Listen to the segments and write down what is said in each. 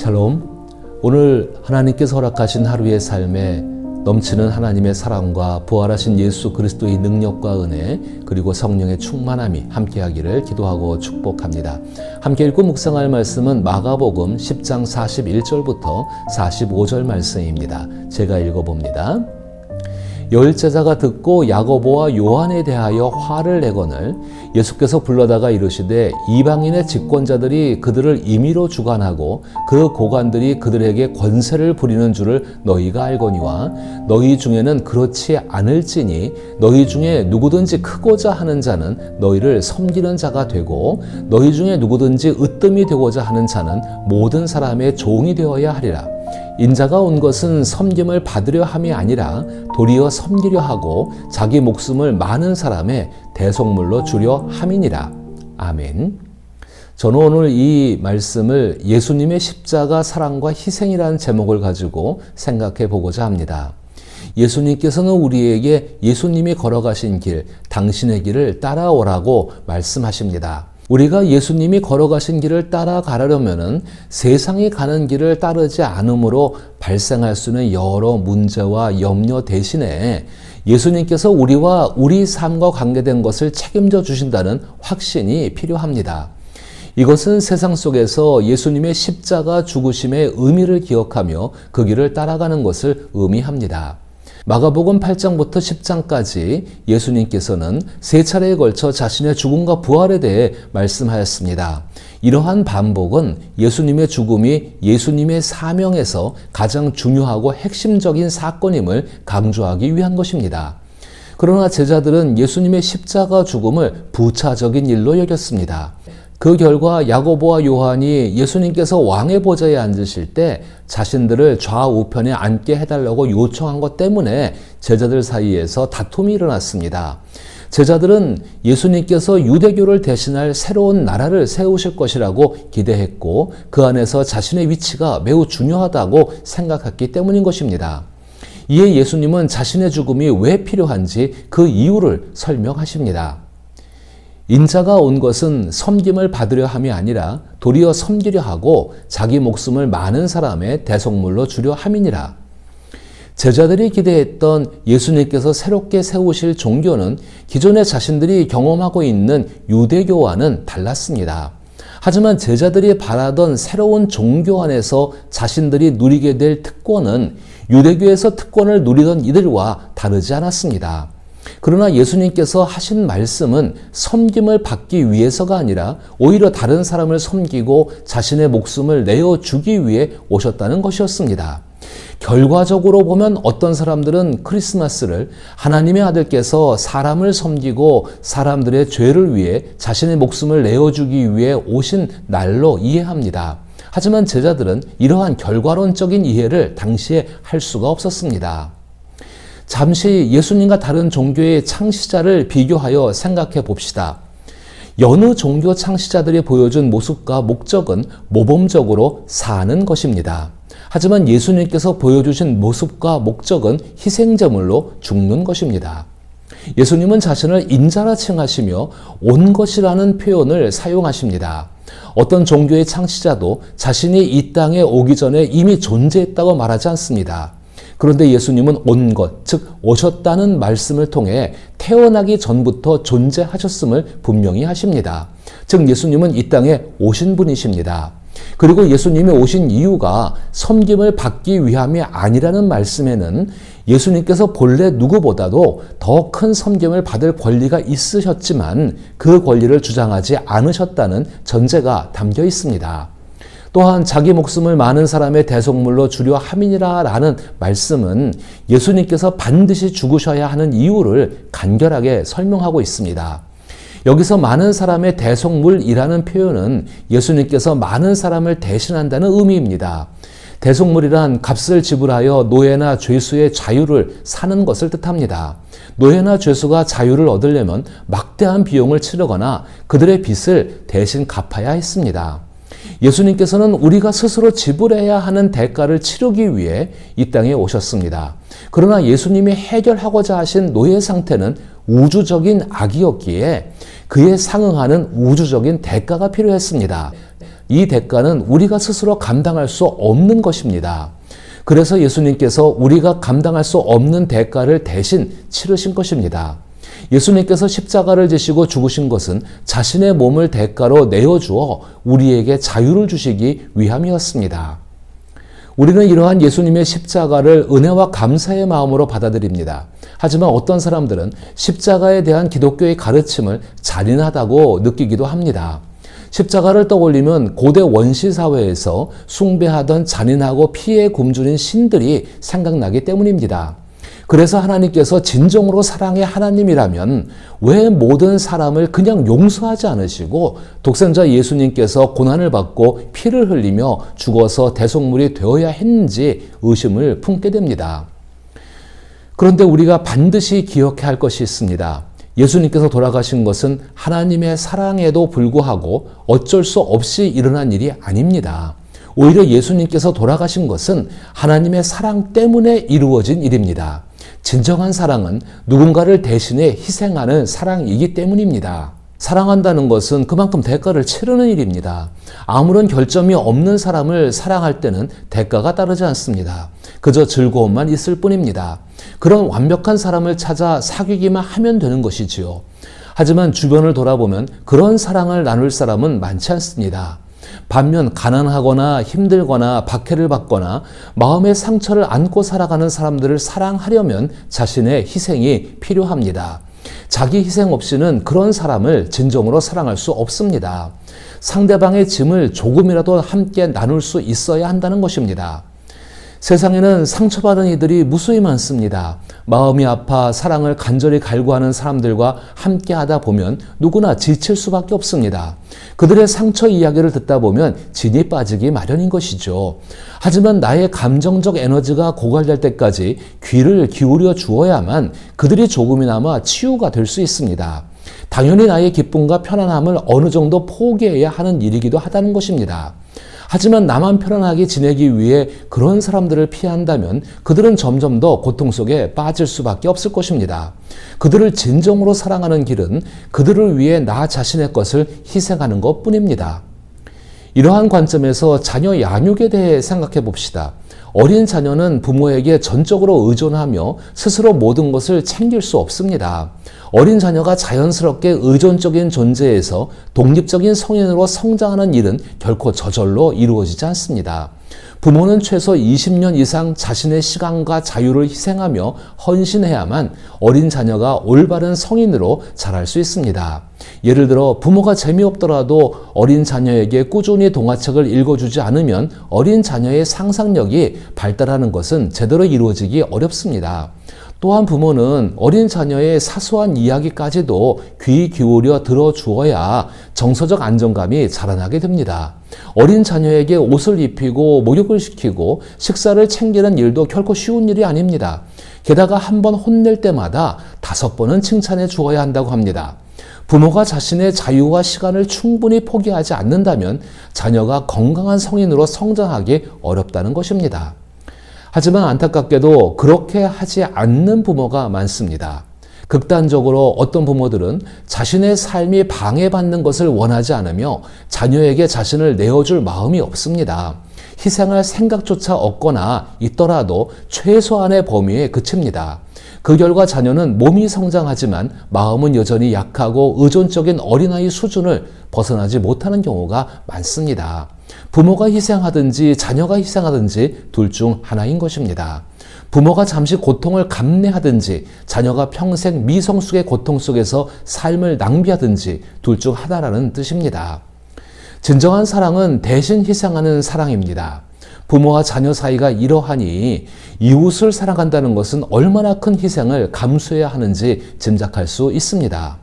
샬롬. 오늘 하나님께서 허락하신 하루의 삶에 넘치는 하나님의 사랑과 부활하신 예수 그리스도의 능력과 은혜 그리고 성령의 충만함이 함께하기를 기도하고 축복합니다. 함께 읽고 묵상할 말씀은 마가복음 10장 41절부터 45절 말씀입니다. 제가 읽어봅니다. 열 제자가 듣고 야고보와 요한에 대하여 화를 내거늘 예수께서 불러다가 이르시되 이방인의 집권자들이 그들을 임의로 주관하고 그 고관들이 그들에게 권세를 부리는 줄을 너희가 알거니와 너희 중에는 그렇지 않을지니 너희 중에 누구든지 크고자 하는 자는 너희를 섬기는 자가 되고 너희 중에 누구든지 으뜸이 되고자 하는 자는 모든 사람의 종이 되어야 하리라. 인자가 온 것은 섬김을 받으려 함이 아니라 도리어 섬기려 하고 자기 목숨을 많은 사람의 대속물로 주려 함이니라. 아멘. 저는 오늘 이 말씀을 예수님의 십자가 사랑과 희생이라는 제목을 가지고 생각해 보고자 합니다. 예수님께서는 우리에게 예수님이 걸어가신 길, 당신의 길을 따라오라고 말씀하십니다. 우리가 예수님이 걸어가신 길을 따라가려면 세상이 가는 길을 따르지 않으므로 발생할 수 있는 여러 문제와 염려 대신에 예수님께서 우리와 우리 삶과 관계된 것을 책임져 주신다는 확신이 필요합니다. 이것은 세상 속에서 예수님의 십자가 죽으심의 의미를 기억하며 그 길을 따라가는 것을 의미합니다. 마가복음 8장부터 10장까지 예수님께서는 세 차례에 걸쳐 자신의 죽음과 부활에 대해 말씀하였습니다. 이러한 반복은 예수님의 죽음이 예수님의 사명에서 가장 중요하고 핵심적인 사건임을 강조하기 위한 것입니다. 그러나 제자들은 예수님의 십자가 죽음을 부차적인 일로 여겼습니다. 그 결과 야고보와 요한이 예수님께서 왕의 보좌에 앉으실 때 자신들을 좌우편에 앉게 해달라고 요청한 것 때문에 제자들 사이에서 다툼이 일어났습니다. 제자들은 예수님께서 유대교를 대신할 새로운 나라를 세우실 것이라고 기대했고 그 안에서 자신의 위치가 매우 중요하다고 생각했기 때문인 것입니다. 이에 예수님은 자신의 죽음이 왜 필요한지 그 이유를 설명하십니다. 인자가 온 것은 섬김을 받으려 함이 아니라 도리어 섬기려 하고 자기 목숨을 많은 사람의 대속물로 주려 함이니라. 제자들이 기대했던 예수님께서 새롭게 세우실 종교는 기존에 자신들이 경험하고 있는 유대교와는 달랐습니다. 하지만 제자들이 바라던 새로운 종교 안에서 자신들이 누리게 될 특권은 유대교에서 특권을 누리던 이들과 다르지 않았습니다. 그러나 예수님께서 하신 말씀은 섬김을 받기 위해서가 아니라 오히려 다른 사람을 섬기고 자신의 목숨을 내어주기 위해 오셨다는 것이었습니다. 결과적으로 보면 어떤 사람들은 크리스마스를 하나님의 아들께서 사람을 섬기고 사람들의 죄를 위해 자신의 목숨을 내어주기 위해 오신 날로 이해합니다. 하지만 제자들은 이러한 결과론적인 이해를 당시에 할 수가 없었습니다. 잠시 예수님과 다른 종교의 창시자를 비교하여 생각해 봅시다. 여느 종교 창시자들이 보여준 모습과 목적은 모범적으로 사는 것입니다. 하지만 예수님께서 보여주신 모습과 목적은 희생제물로 죽는 것입니다. 예수님은 자신을 인자라 칭하시며 온 것이라는 표현을 사용하십니다. 어떤 종교의 창시자도 자신이 이 땅에 오기 전에 이미 존재했다고 말하지 않습니다. 그런데 예수님은 온 것, 즉 오셨다는 말씀을 통해 태어나기 전부터 존재하셨음을 분명히 하십니다. 즉 예수님은 이 땅에 오신 분이십니다. 그리고 예수님이 오신 이유가 섬김을 받기 위함이 아니라는 말씀에는 예수님께서 본래 누구보다도 더 큰 섬김을 받을 권리가 있으셨지만 그 권리를 주장하지 않으셨다는 전제가 담겨 있습니다. 또한 자기 목숨을 많은 사람의 대속물로 주려 함이니라 라는 말씀은 예수님께서 반드시 죽으셔야 하는 이유를 간결하게 설명하고 있습니다. 여기서 많은 사람의 대속물이라는 표현은 예수님께서 많은 사람을 대신한다는 의미입니다. 대속물이란 값을 지불하여 노예나 죄수의 자유를 사는 것을 뜻합니다. 노예나 죄수가 자유를 얻으려면 막대한 비용을 치르거나 그들의 빚을 대신 갚아야 했습니다. 예수님께서는 우리가 스스로 지불해야 하는 대가를 치르기 위해 이 땅에 오셨습니다. 그러나 예수님이 해결하고자 하신 노예 상태는 우주적인 악이었기에 그에 상응하는 우주적인 대가가 필요했습니다. 이 대가는 우리가 스스로 감당할 수 없는 것입니다. 그래서 예수님께서 우리가 감당할 수 없는 대가를 대신 치르신 것입니다. 예수님께서 십자가를 지시고 죽으신 것은 자신의 몸을 대가로 내어주어 우리에게 자유를 주시기 위함이었습니다. 우리는 이러한 예수님의 십자가를 은혜와 감사의 마음으로 받아들입니다. 하지만 어떤 사람들은 십자가에 대한 기독교의 가르침을 잔인하다고 느끼기도 합니다. 십자가를 떠올리면 고대 원시 사회에서 숭배하던 잔인하고 피에 굶주린 신들이 생각나기 때문입니다. 그래서 하나님께서 진정으로 사랑의 하나님이라면 왜 모든 사람을 그냥 용서하지 않으시고 독생자 예수님께서 고난을 받고 피를 흘리며 죽어서 대속물이 되어야 했는지 의심을 품게 됩니다. 그런데 우리가 반드시 기억해야 할 것이 있습니다. 예수님께서 돌아가신 것은 하나님의 사랑에도 불구하고 어쩔 수 없이 일어난 일이 아닙니다. 오히려 예수님께서 돌아가신 것은 하나님의 사랑 때문에 이루어진 일입니다. 진정한 사랑은 누군가를 대신해 희생하는 사랑이기 때문입니다. 사랑한다는 것은 그만큼 대가를 치르는 일입니다. 아무런 결점이 없는 사람을 사랑할 때는 대가가 따르지 않습니다. 그저 즐거움만 있을 뿐입니다. 그런 완벽한 사람을 찾아 사귀기만 하면 되는 것이지요. 하지만 주변을 돌아보면 그런 사랑을 나눌 사람은 많지 않습니다. 반면 가난하거나 힘들거나 박해를 받거나 마음의 상처를 안고 살아가는 사람들을 사랑하려면 자신의 희생이 필요합니다. 자기 희생 없이는 그런 사람을 진정으로 사랑할 수 없습니다. 상대방의 짐을 조금이라도 함께 나눌 수 있어야 한다는 것입니다. 세상에는 상처받은 이들이 무수히 많습니다. 마음이 아파 사랑을 간절히 갈구하는 사람들과 함께 하다 보면 누구나 지칠 수밖에 없습니다. 그들의 상처 이야기를 듣다 보면 진이 빠지기 마련인 것이죠. 하지만 나의 감정적 에너지가 고갈될 때까지 귀를 기울여 주어야만 그들이 조금이나마 치유가 될 수 있습니다. 당연히 나의 기쁨과 편안함을 어느 정도 포기해야 하는 일이기도 하다는 것입니다. 하지만 나만 편안하게 지내기 위해 그런 사람들을 피한다면 그들은 점점 더 고통 속에 빠질 수밖에 없을 것입니다. 그들을 진정으로 사랑하는 길은 그들을 위해 나 자신의 것을 희생하는 것뿐입니다. 이러한 관점에서 자녀 양육에 대해 생각해 봅시다. 어린 자녀는 부모에게 전적으로 의존하며 스스로 모든 것을 챙길 수 없습니다. 어린 자녀가 자연스럽게 의존적인 존재에서 독립적인 성인으로 성장하는 일은 결코 저절로 이루어지지 않습니다. 부모는 최소 20년 이상 자신의 시간과 자유를 희생하며 헌신해야만 어린 자녀가 올바른 성인으로 자랄 수 있습니다. 예를 들어 부모가 재미없더라도 어린 자녀에게 꾸준히 동화책을 읽어주지 않으면 어린 자녀의 상상력이 발달하는 것은 제대로 이루어지기 어렵습니다. 또한 부모는 어린 자녀의 사소한 이야기까지도 귀 기울여 들어주어야 정서적 안정감이 자라나게 됩니다. 어린 자녀에게 옷을 입히고 목욕을 시키고 식사를 챙기는 일도 결코 쉬운 일이 아닙니다. 게다가 한 번 혼낼 때마다 5번은 칭찬해 주어야 한다고 합니다. 부모가 자신의 자유와 시간을 충분히 포기하지 않는다면 자녀가 건강한 성인으로 성장하기 어렵다는 것입니다. 하지만 안타깝게도 그렇게 하지 않는 부모가 많습니다. 극단적으로 어떤 부모들은 자신의 삶이 방해받는 것을 원하지 않으며 자녀에게 자신을 내어줄 마음이 없습니다. 희생할 생각조차 없거나 있더라도 최소한의 범위에 그칩니다. 그 결과 자녀는 몸이 성장하지만 마음은 여전히 약하고 의존적인 어린아이 수준을 벗어나지 못하는 경우가 많습니다. 부모가 희생하든지 자녀가 희생하든지 둘 중 하나인 것입니다. 부모가 잠시 고통을 감내하든지 자녀가 평생 미성숙의 고통 속에서 삶을 낭비하든지 둘 중 하나라는 뜻입니다. 진정한 사랑은 대신 희생하는 사랑입니다. 부모와 자녀 사이가 이러하니 이웃을 사랑한다는 것은 얼마나 큰 희생을 감수해야 하는지 짐작할 수 있습니다.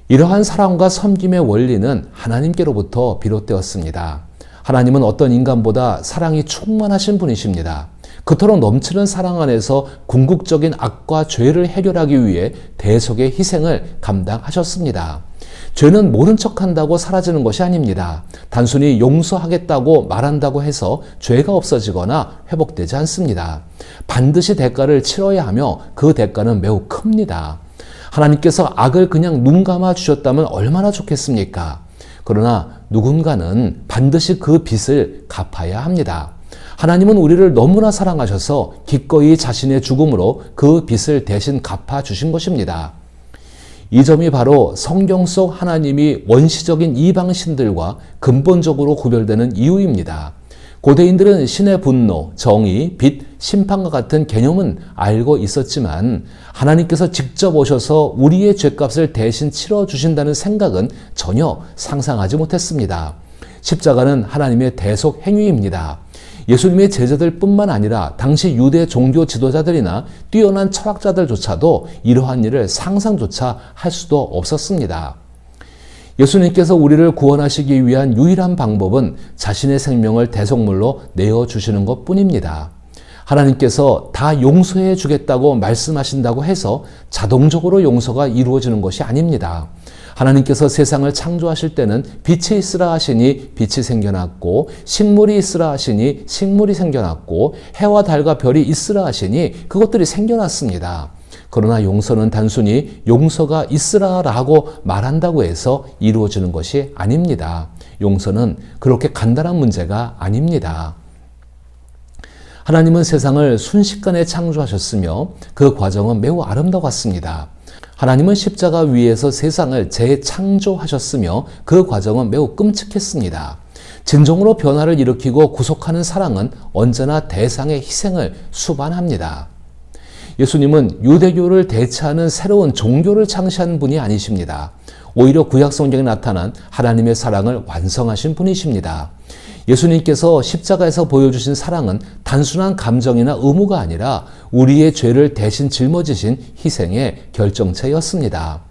이러한 사랑과 섬김의 원리는 하나님께로부터 비롯되었습니다. 하나님은 어떤 인간보다 사랑이 충만하신 분이십니다. 그토록 넘치는 사랑 안에서 궁극적인 악과 죄를 해결하기 위해 대속의 희생을 감당하셨습니다. 죄는 모른 척한다고 사라지는 것이 아닙니다. 단순히 용서하겠다고 말한다고 해서 죄가 없어지거나 회복되지 않습니다. 반드시 대가를 치러야 하며 그 대가는 매우 큽니다. 하나님께서 악을 그냥 눈 감아 주셨다면 얼마나 좋겠습니까? 그러나 누군가는 반드시 그 빚을 갚아야 합니다. 하나님은 우리를 너무나 사랑하셔서 기꺼이 자신의 죽음으로 그 빚을 대신 갚아주신 것입니다. 이 점이 바로 성경 속 하나님이 원시적인 이방신들과 근본적으로 구별되는 이유입니다. 고대인들은 신의 분노, 정의, 빚, 심판과 같은 개념은 알고 있었지만 하나님께서 직접 오셔서 우리의 죄값을 대신 치러주신다는 생각은 전혀 상상하지 못했습니다. 십자가는 하나님의 대속 행위입니다. 예수님의 제자들 뿐만 아니라 당시 유대 종교 지도자들이나 뛰어난 철학자들조차도 이러한 일을 상상조차 할 수도 없었습니다. 예수님께서 우리를 구원하시기 위한 유일한 방법은 자신의 생명을 대속물로 내어주시는 것 뿐입니다. 하나님께서 다 용서해 주겠다고 말씀하신다고 해서 자동적으로 용서가 이루어지는 것이 아닙니다. 하나님께서 세상을 창조하실 때는 빛이 있으라 하시니 빛이 생겨났고 식물이 있으라 하시니 식물이 생겨났고 해와 달과 별이 있으라 하시니 그것들이 생겨났습니다. 그러나 용서는 단순히 용서가 있으라라고 말한다고 해서 이루어지는 것이 아닙니다. 용서는 그렇게 간단한 문제가 아닙니다. 하나님은 세상을 순식간에 창조하셨으며 그 과정은 매우 아름다웠습니다. 하나님은 십자가 위에서 세상을 재창조하셨으며 그 과정은 매우 끔찍했습니다. 진정으로 변화를 일으키고 구속하는 사랑은 언제나 대상의 희생을 수반합니다. 예수님은 유대교를 대체하는 새로운 종교를 창시한 분이 아니십니다. 오히려 구약 성경에 나타난 하나님의 사랑을 완성하신 분이십니다. 예수님께서 십자가에서 보여주신 사랑은 단순한 감정이나 의무가 아니라 우리의 죄를 대신 짊어지신 희생의 결정체였습니다.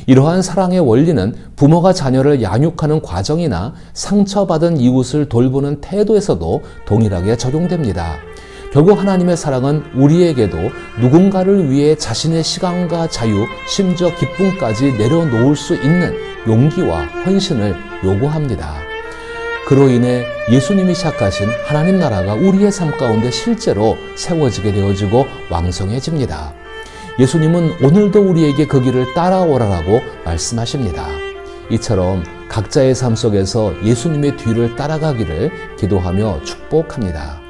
이러한 사랑의 원리는 부모가 자녀를 양육하는 과정이나 상처받은 이웃을 돌보는 태도에서도 동일하게 적용됩니다. 결국 하나님의 사랑은 우리에게도 누군가를 위해 자신의 시간과 자유, 심지어 기쁨까지 내려놓을 수 있는 용기와 헌신을 요구합니다. 그로 인해 예수님이 시작하신 하나님 나라가 우리의 삶 가운데 실제로 세워지게 되어지고 왕성해집니다. 예수님은 오늘도 우리에게 그 길을 따라오라라고 말씀하십니다. 이처럼 각자의 삶 속에서 예수님의 뒤를 따라가기를 기도하며 축복합니다.